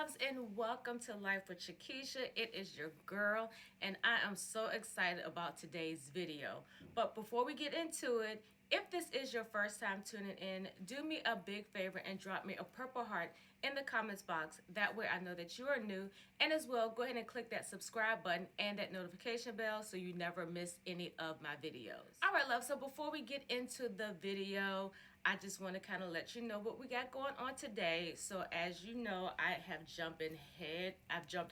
loves, and welcome to Life with CheKesha. It is your girl, and I am so excited about today's video. But before we get into it, if this is your first time tuning in, do me a big favor and drop me a purple heart in the comments box. That way I know that you are new. And as well, go ahead and click that subscribe button and that notification bell so you never miss any of my videos. All right, love, so before we get into the video, I just want to kind of let you know what we got going on today. So as you know, I've jumped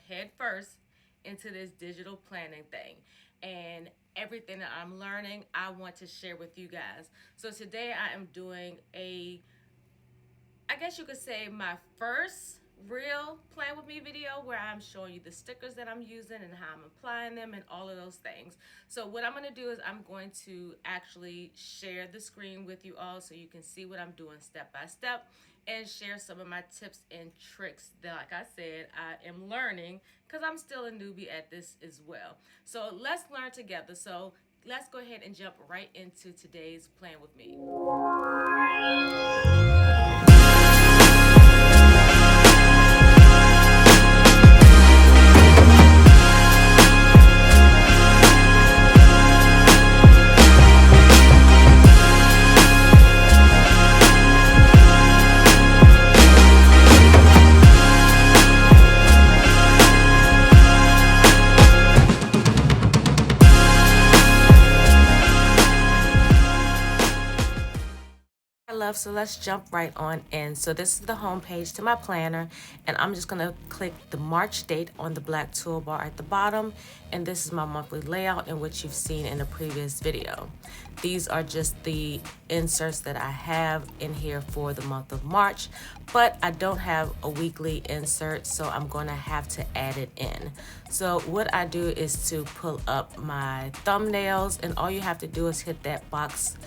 head first into this digital planning thing. And everything that I'm learning, I want to share with you guys. So today I am doing I guess you could say my first real plan with me video where I'm showing you the stickers that I'm using and how I'm applying them and all of those things. So what I'm going to do is I'm going to actually share the screen with you all so you can see what I'm doing step by step and share some of my tips and tricks that, like I said, I am learning because I'm still a newbie at this as well. So let's learn together. So let's go ahead and jump right into today's plan with me. So let's jump right on in. So this is the home page to my planner, and I'm just gonna click the March date on the black toolbar at the bottom, and this is my monthly layout in which you've seen in a previous video. These are just the inserts that I have in here for the month of March, but I don't have a weekly insert, so I'm gonna have to add it in. So what I do is to pull up my thumbnails, and all you have to do is hit that box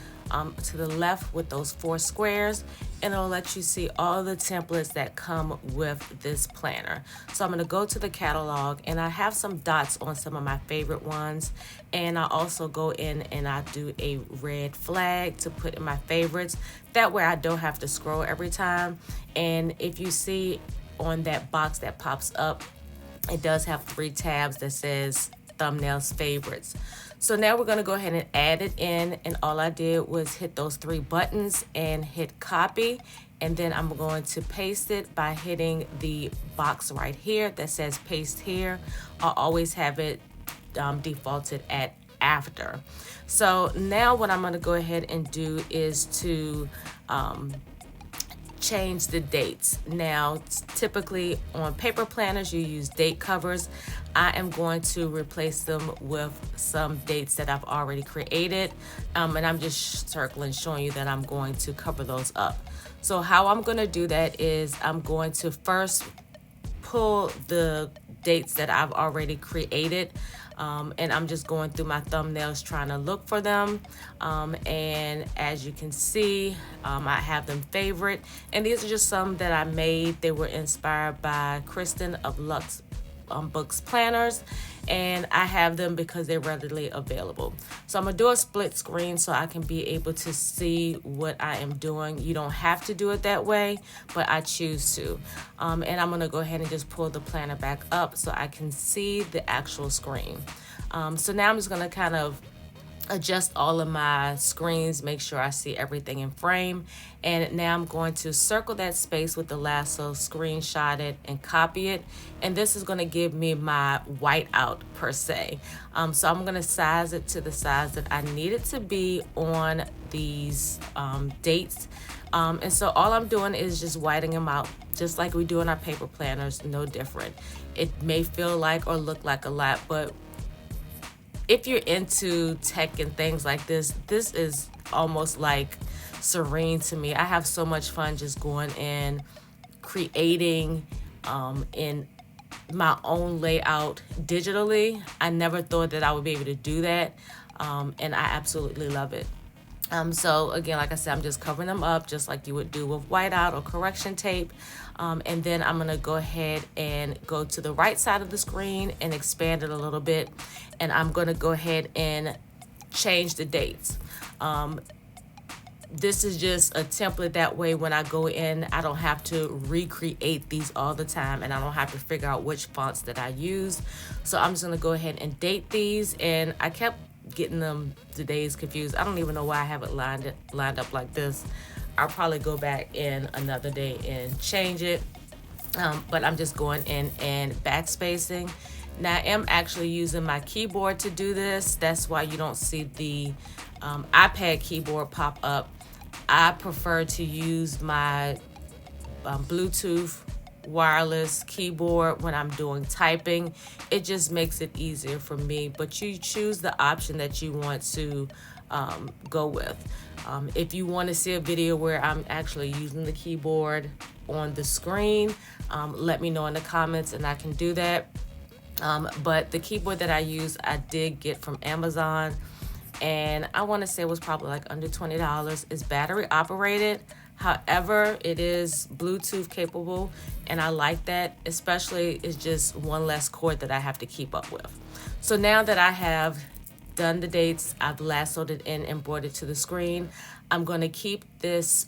to the left with those 4 squares, and it'll let you see all the templates that come with this planner. So I'm going to go to the catalog, and I have some dots on some of my favorite ones, and I also go in and I do a red flag to put in my favorites. That way I don't have to scroll every time. And if you see on that box that pops up, it does have 3 tabs that says thumbnails favorites. So now we're going to go ahead and add it in, and all I did was hit those 3 buttons and hit copy, and then I'm going to paste it by hitting the box right here that says paste here. I'll always have it defaulted at after. So now what I'm going to go ahead and do is to change the dates. Now, typically on paper planners, you use date covers. I am going to replace them with some dates that I've already created, and I'm just circling, showing you that I'm going to cover those up. So how I'm going to do that is I'm going to first pull the dates that I've already created, and I'm just going through my thumbnails trying to look for them, and as you can see, I have them favorite, and these are just some that I made. They were inspired by Kristen of Luxbook planners, and I have them because they're readily available. So I'm gonna do a split screen so I can be able to see what I am doing. You don't have to do it that way, but I choose to. And I'm gonna go ahead and just pull the planner back up so I can see the actual screen. So now I'm just gonna kind of adjust all of my screens, make sure I see everything in frame. And now I'm going to circle that space with the lasso, screenshot it, and copy it. And this is going to give me my whiteout per se. So I'm going to size it to the size that I need it to be on these dates. And so all I'm doing is just whiting them out, just like we do in our paper planners, no different. It may feel like or look like a lot, but if you're into tech and things like this, this is almost like serene to me. I have so much fun just going in, creating in my own layout digitally. I never thought that I would be able to do that, and I absolutely love it. So again, like I said, I'm just covering them up just like you would do with whiteout or correction tape. And then I'm gonna go ahead and go to the right side of the screen and expand it a little bit. And I'm gonna go ahead and change the dates. This is just a template, that way when I go in, I don't have to recreate these all the time, and I don't have to figure out which fonts that I use. So I'm just gonna go ahead and date these, and I kept getting the days confused. I don't even know why I have it lined up like this. I'll probably go back in another day and change it. But I'm just going in and backspacing. Now I am actually using my keyboard to do this. That's why you don't see the iPad keyboard pop up. I prefer to use my Bluetooth wireless keyboard when I'm doing typing. It just makes it easier for me, but you choose the option that you want to go with. If you want to see a video where I'm actually using the keyboard on the screen, let me know in the comments and I can do that. But the keyboard that I use, I did get from Amazon, and I want to say it was probably like under $20. It's battery operated. However, it is Bluetooth capable, and I like that, especially it's just one less cord that I have to keep up with. So now that I have done the dates, I've lassoed it in and brought it to the screen, I'm going to keep this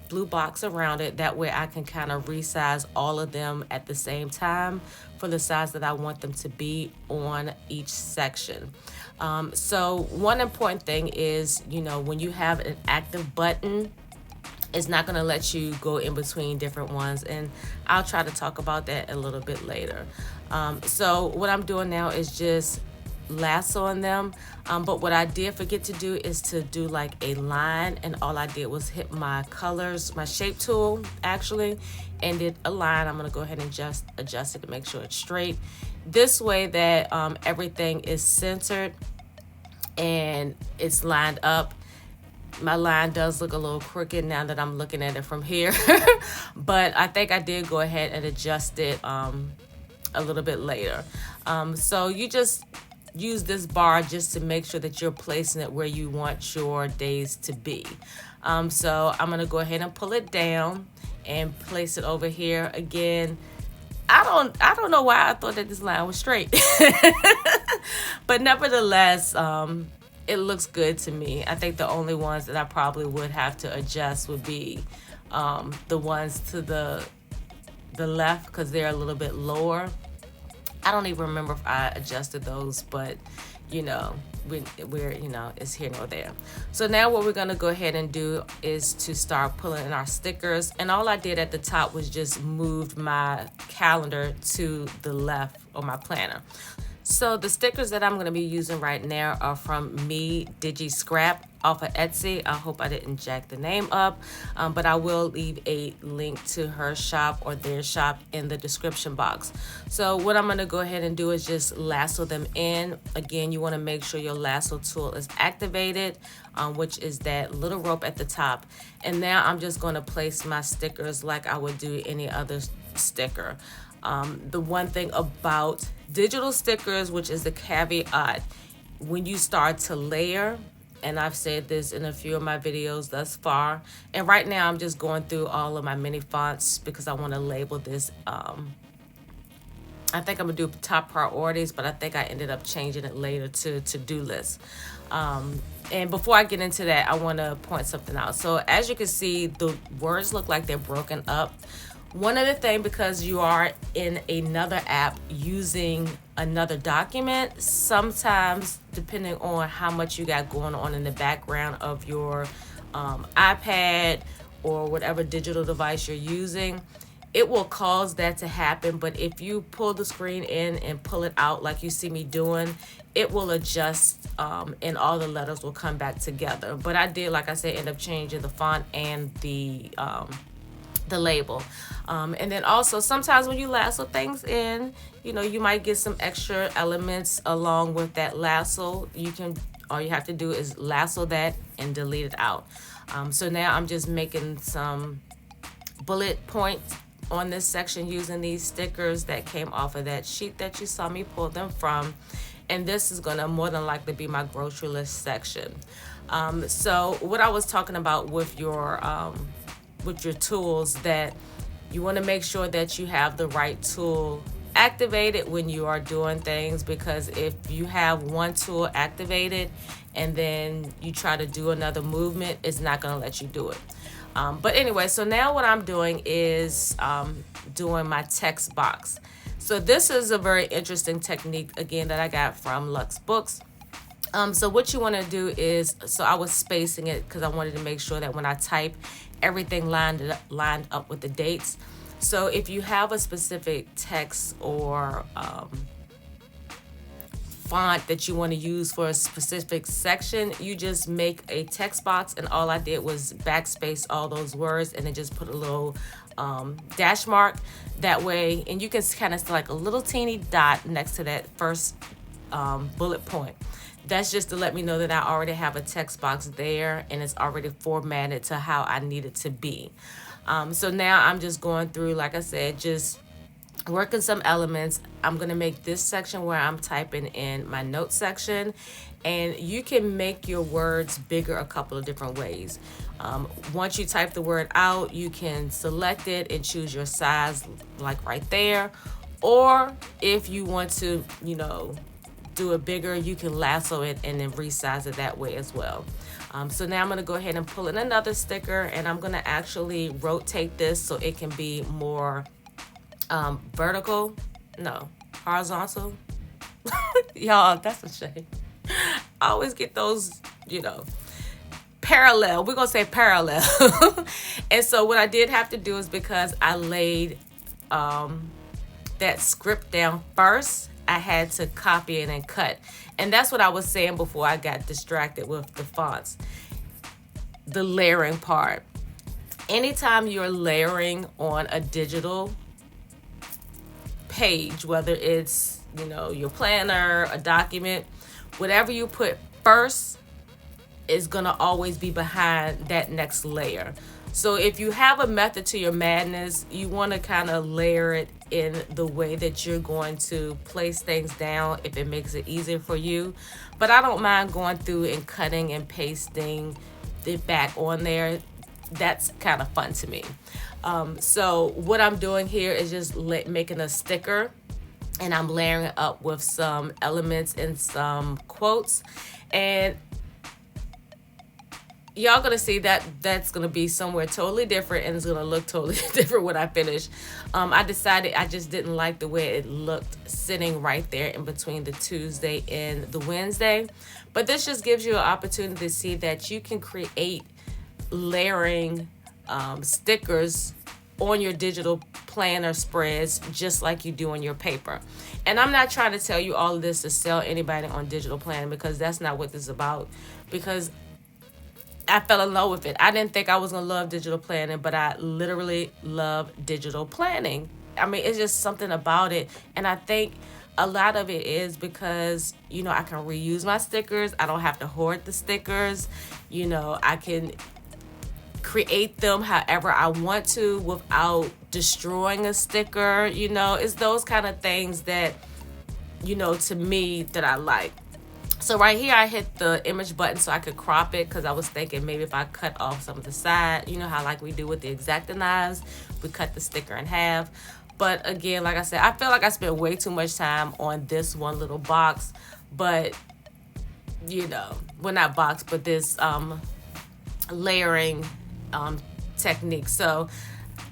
blue box around it. That way I can kind of resize all of them at the same time for the size that I want them to be on each section. So one important thing is, when you have an active button, it's not going to let you go in between different ones, and I'll try to talk about that a little bit later. So what I'm doing now is just lassoing them, but what I did forget to do is to do like a line, and all I did was hit my colors, my shape tool actually, and did a line. I'm going to go ahead and just adjust it to make sure it's straight, this way that everything is centered and it's lined up. My line does look a little crooked now that I'm looking at it from here, but I think I did go ahead and adjust it a little bit later. So you just use this bar just to make sure that you're placing it where you want your days to be. So I'm gonna go ahead and pull it down and place it over here again. I don't know why I thought that this line was straight, but nevertheless, it looks good to me. I think the only ones that I probably would have to adjust would be the ones to the left, because they're a little bit lower. I don't even remember if I adjusted those, but we're it's here nor there. So now what we're gonna go ahead and do is to start pulling in our stickers, and all I did at the top was just moved my calendar to the left, or my planner. So the stickers that I'm going to be using right now are from Me Digi Scrap off of Etsy. I hope I didn't jack the name up, but I will leave a link to her shop or their shop in the description box. So what I'm going to go ahead and do is just lasso them in. Again, you want to make sure your lasso tool is activated, which is that little rope at the top. And now I'm just going to place my stickers like I would do any other sticker. The one thing about digital stickers, which is the caveat, when you start to layer, and I've said this in a few of my videos thus far, and right now I'm just going through all of my mini fonts because I want to label this. I think I'm gonna do top priorities, but I think I ended up changing it later to to-do list. And before I get into that, I want to point something out. So as you can see, the words look like they're broken up. One other thing, because you are in another app using another document, sometimes depending on how much you got going on in the background of your iPad or whatever digital device you're using, it will cause that to happen. But if you pull the screen in and pull it out like you see me doing, it will adjust and all the letters will come back together. But I did, like I said, end up changing the font and the label. And then also sometimes when you lasso things in, you might get some extra elements along with that lasso. All you have to do is lasso that and delete it out. So now I'm just making some bullet points on this section using these stickers that came off of that sheet that you saw me pull them from. And this is gonna more than likely be my grocery list section. So what I was talking about with your tools, that you want to make sure that you have the right tool activate it when you are doing things, because if you have one tool activated and then you try to do another movement, it's not going to let you do it. But anyway, so now what I'm doing is doing my text box. So this is a very interesting technique, again, that I got from Luxbook. So what you want to do is, so I was spacing it because I wanted to make sure that when I type, everything lined up with the dates. So if you have a specific text or font that you want to use for a specific section, you just make a text box, and all I did was backspace all those words and then just put a little dash mark that way, and you can kind of select a little teeny dot next to that first bullet point. That's just to let me know that I already have a text box there and it's already formatted to how I need it to be. So now I'm just going through, like I said, just working some elements. I'm going to make this section where I'm typing in my notes section, and you can make your words bigger a couple of different ways. Once you type the word out, you can select it and choose your size, like right there. Or if you want to, do it bigger, you can lasso it and then resize it that way as well. So now I'm going to go ahead and pull in another sticker, and I'm going to actually rotate this so it can be more horizontal. Y'all, that's a shame. I always get those, parallel. We're going to say parallel. And so what I did have to do is, because I laid that script down first, I had to copy it and cut. And that's what I was saying before I got distracted with the fonts. The layering part. Anytime you're layering on a digital page, whether it's, your planner, a document, whatever you put first is going to always be behind that next layer. So if you have a method to your madness, you want to kind of layer it in the way that you're going to place things down if it makes it easier for you. But I don't mind going through and cutting and pasting it back on there. That's kind of fun to me. So what I'm doing here is just making a sticker, and I'm layering it up with some elements and some quotes. And y'all gonna see that that's gonna be somewhere totally different, and it's gonna look totally different when I finish. I decided I just didn't like the way it looked sitting right there in between the Tuesday and the Wednesday. But this just gives you an opportunity to see that you can create layering stickers on your digital planner spreads just like you do on your paper. And I'm not trying to tell you all of this to sell anybody on digital planning, because that's not what this is about. Because I fell in love with it. I didn't think I was going to love digital planning, but I literally love digital planning. I mean, it's just something about it. And I think a lot of it is because, I can reuse my stickers. I don't have to hoard the stickers. I can create them however I want to without destroying a sticker. It's those kind of things that, to me, that I like. So right here, I hit the image button so I could crop it, because I was thinking maybe if I cut off some of the side, how like we do with the X-Acto knives, we cut the sticker in half. But again, like I said, I feel like I spent way too much time on this one little box. But, well, not box, but this layering technique. So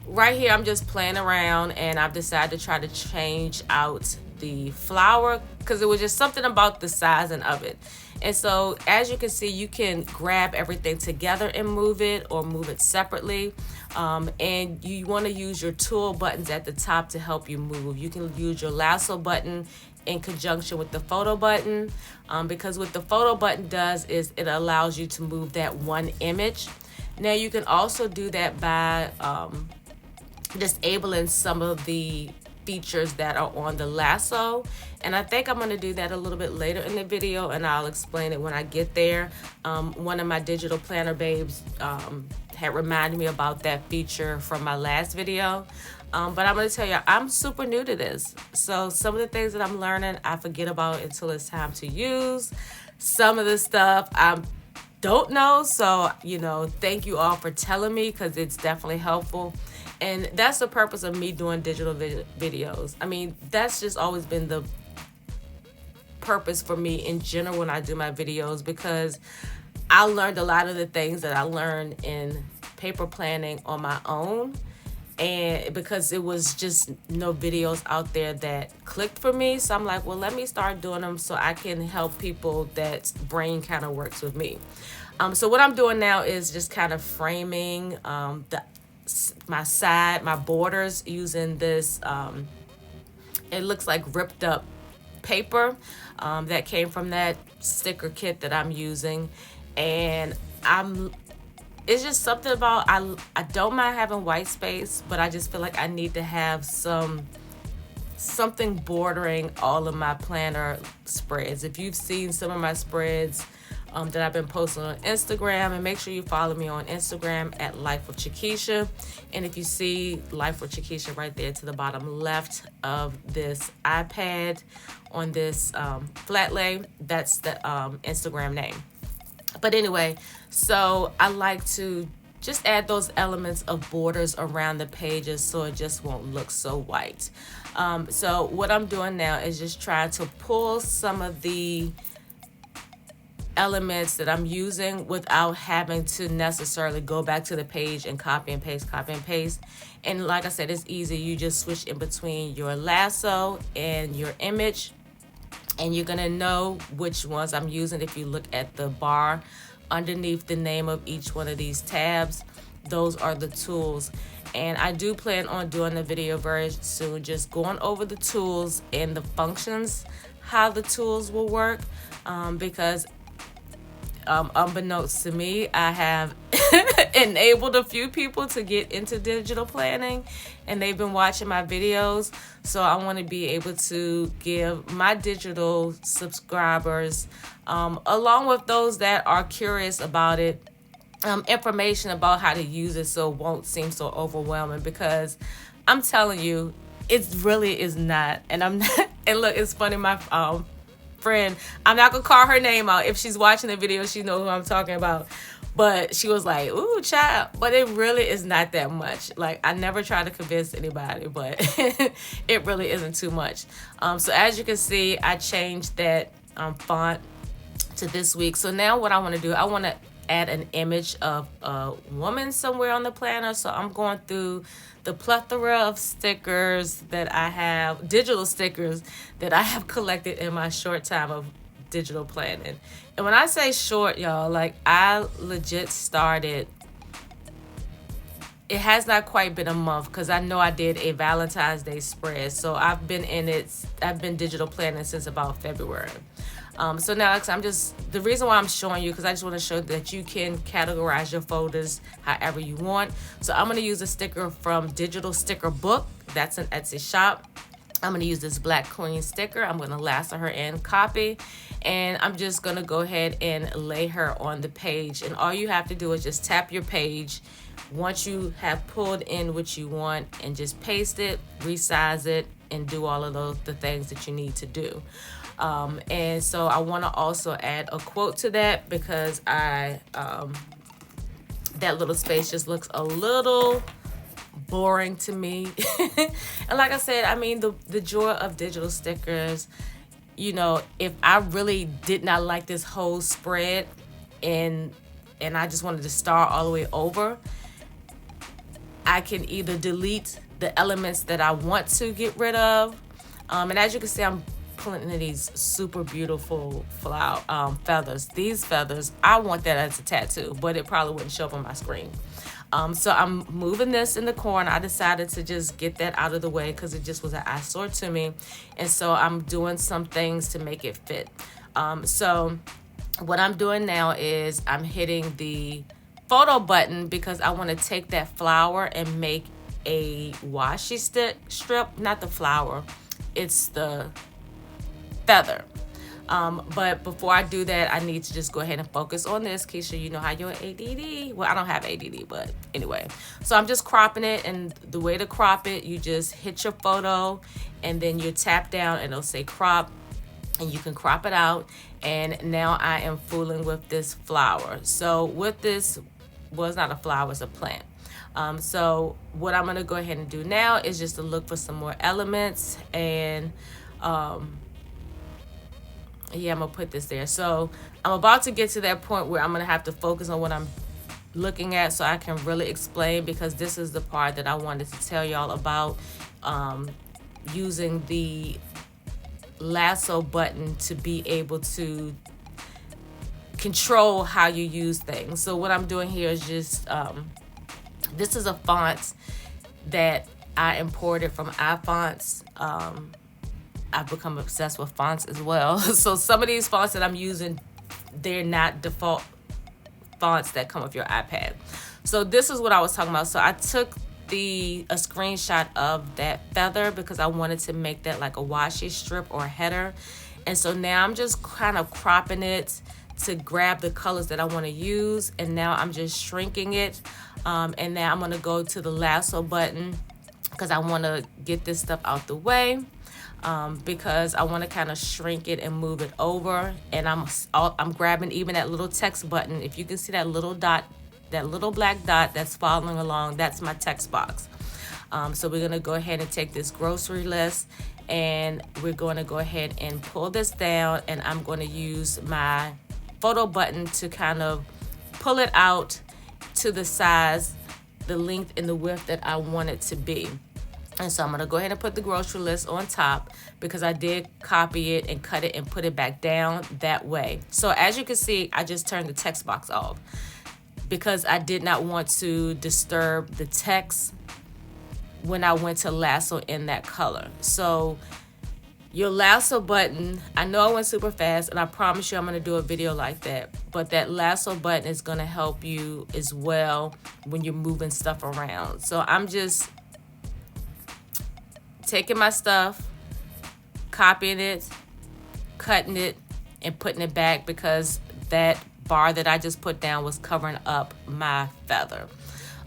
right here, I'm just playing around, and I've decided to try to change out the flower, because it was just something about the sizing of it. And so as you can see, you can grab everything together and move it, or move it separately. And you want to use your tool buttons at the top to help you move. You can use your lasso button in conjunction with the photo button, because what the photo button does is it allows you to move that one image. Now you can also do that by disabling some of the features that are on the lasso, and I think I'm going to do that a little bit later in the video, and I'll explain it when I get there. One of my digital planner babes had reminded me about that feature from my last video, but I'm going to tell you, I'm super new to this, so some of the things that I'm learning I forget about until it's time to use. Some of the stuff I don't know, so thank you all for telling me, because it's definitely helpful. And that's the purpose of me doing digital videos. I mean, that's just always been the purpose for me in general when I do my videos, because I learned a lot of the things that I learned in paper planning on my own, and because it was just no videos out there that clicked for me. So I'm like, well, let me start doing them so I can help people that brain kind of works with me. So what I'm doing now is just kind of framing my borders using this, it looks like ripped up paper that came from that sticker kit that I'm using. And it's just something about, I don't mind having white space, but I just feel like I need to have something bordering all of my planner spreads. If you've seen some of my spreads that I've been posting on Instagram, and make sure you follow me on Instagram at Life with CheKesha. And if you see Life with CheKesha right there to the bottom left of this iPad on this flat lay, that's the Instagram name. But anyway, so I like to just add those elements of borders around the pages so it just won't look so white. So what I'm doing now is just trying to pull some of the elements that I'm using without having to necessarily go back to the page and copy and paste. And like I said, it's easy. You just switch in between your lasso and your image, and you're gonna know which ones I'm using if you look at the bar underneath the name of each one of these tabs. Those are the tools. And I do plan on doing a video very soon, just going over the tools and the functions, how the tools will work, because unbeknownst to me, I have enabled a few people to get into digital planning, and they've been watching my videos. So I want to be able to give my digital subscribers, along with those that are curious about it, information about how to use it so it won't seem so overwhelming, because I'm telling you, it really is not. And I'm not, and look, it's funny, my friend, I'm not gonna call her name out. If she's watching the video, she knows who I'm talking about. But she was like, ooh, child. But it really is not that much. Like, I never try to convince anybody, but it really isn't too much. So as you can see, I changed that font to this week. So now what I want to do, I want to add an image of a woman somewhere on the planner. So I'm going through the plethora of stickers that I have, digital stickers that I have collected in my short time of digital planning. And when I say short, y'all, like, I legit started, it has not quite been a month, because I know I did a Valentine's Day spread. So I've been digital planning since about February. So now the reason why I'm showing you, because I just want to show that you can categorize your folders however you want. So I'm going to use a sticker from Digital Sticker Book. That's an Etsy shop. I'm going to use this Black Queen sticker. I'm going to lasso her in, copy, and I'm just going to go ahead and lay her on the page. And all you have to do is just tap your page once you have pulled in what you want, and just paste it, resize it, and do all of the things that you need to do. And so I want to also add a quote to that, because that little space just looks a little boring to me. And like I said, I mean, the joy of digital stickers, you know, if I really did not like this whole spread and I just wanted to start all the way over, I can either delete the elements that I want to get rid of. And as you can see, I'm pulling in these super beautiful feathers. These feathers, I want that as a tattoo, but it probably wouldn't show up on my screen. So I'm moving this in the corner. I decided to just get that out of the way because it just was an eyesore to me. And so I'm doing some things to make it fit. So what I'm doing now is I'm hitting the photo button, because I want to take that flower and make a washi strip. Not the flower, it's the feather. But before I do that, I need to just go ahead and focus on this. Keisha, you know how you're ADD. Well, I don't have ADD, but anyway. So I'm just cropping it, and the way to crop it, you just hit your photo, and then you tap down, and it'll say crop, and you can crop it out. And now I am fooling with this flower. So with this, well, it's not a flower, it's a plant. So what I'm going to go ahead and do now is just to look for some more elements, and yeah, I'm going to put this there. So I'm about to get to that point where I'm going to have to focus on what I'm looking at so I can really explain, because this is the part that I wanted to tell y'all about, using the lasso button to be able to control how you use things. So what I'm doing here is just, this is a font that I imported from iFonts. I've become obsessed with fonts as well. So some of these fonts that I'm using, they're not default fonts that come with your iPad. So this is what I was talking about. So I took a screenshot of that feather because I wanted to make that like a washi strip or a header. And so now I'm just kind of cropping it to grab the colors that I want to use. And now I'm just shrinking it. And now I'm going to go to the lasso button because I want to get this stuff out the way. Because I want to kind of shrink it and move it over. And I'm grabbing even that little text button. If you can see that little dot, that little black dot that's following along, that's my text box. So we're going to go ahead and take this grocery list, and we're going to go ahead and pull this down, and I'm going to use my photo button to kind of pull it out to the size, the length, and the width that I want it to be. And so I'm going to go ahead and put the grocery list on top because I did copy it and cut it and put it back down that way. So as you can see, I just turned the text box off because I did not want to disturb the text when I went to lasso in that color. So your lasso button, I know I went super fast, and I promise you I'm going to do a video like that. But that lasso button is going to help you as well when you're moving stuff around. So I'm just taking my stuff, copying it, cutting it, and putting it back because that bar that I just put down was covering up my feather.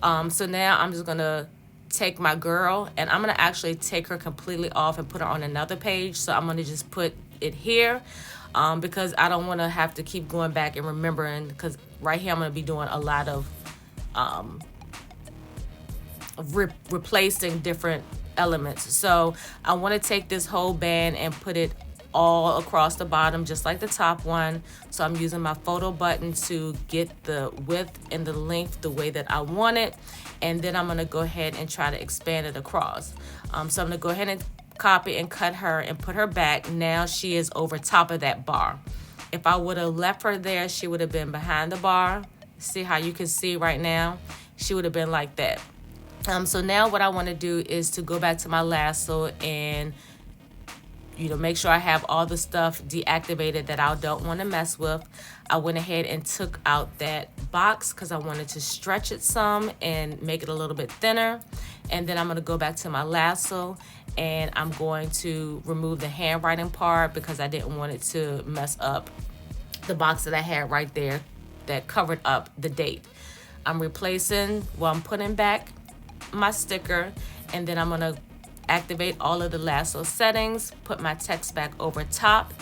So now I'm just going to take my girl, and I'm going to actually take her completely off and put her on another page. So I'm going to just put it here because I don't want to have to keep going back and remembering, because right here I'm going to be doing a lot of replacing different elements. So I want to take this whole band and put it all across the bottom just like the top one. So I'm using my photo button to get the width and the length the way that I want it, and then I'm going to go ahead and try to expand it across. So I'm going to go ahead and copy and cut her and put her back. Now she is over top of that bar. If I would have left her there, she would have been behind the bar. See how you can see right now? She would have been like that. So now what I want to do is to go back to my lasso and, make sure I have all the stuff deactivated that I don't want to mess with. I went ahead and took out that box because I wanted to stretch it some and make it a little bit thinner. And then I'm going to go back to my lasso, and I'm going to remove the handwriting part because I didn't want it to mess up the box that I had right there that covered up the date. I'm putting back my sticker, and then I'm going to activate all of the lasso settings, put my text back over top,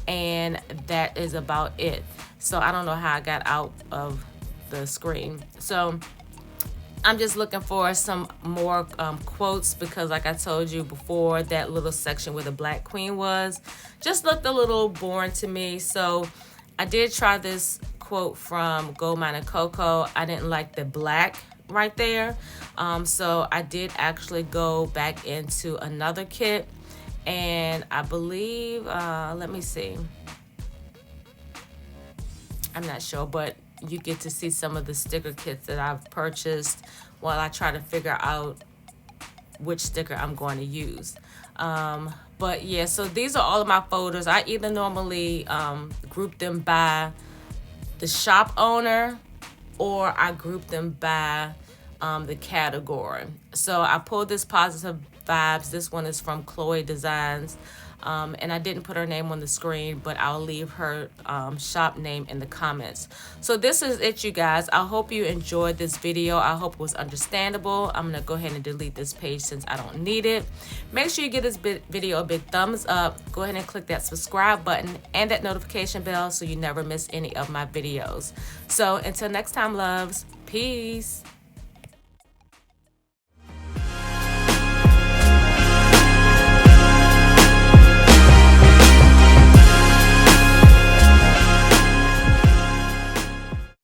and that is about it. So I don't know how I got out of the screen. So I'm just looking for some more quotes because, like I told you before, that little section where the Black Queen was just looked a little boring to me. So I did try this quote from Gold Mine Coco. I didn't like the black right there. So I did actually go back into another kit, and I believe, let me see. I'm not sure, but you get to see some of the sticker kits that I've purchased while I try to figure out which sticker I'm going to use. But yeah, so these are all of my folders. I either normally group them by the shop owner, or I group them by the category. So I pulled this Positive Vibes. This one is from Chloe Designs. And I didn't put her name on the screen, but I'll leave her shop name in the comments. So this is it, you guys. I hope you enjoyed this video. I hope it was understandable. I'm going to go ahead and delete this page since I don't need it. Make sure you give this video a big thumbs up. Go ahead and click that subscribe button and that notification bell so you never miss any of my videos. So until next time, loves, peace.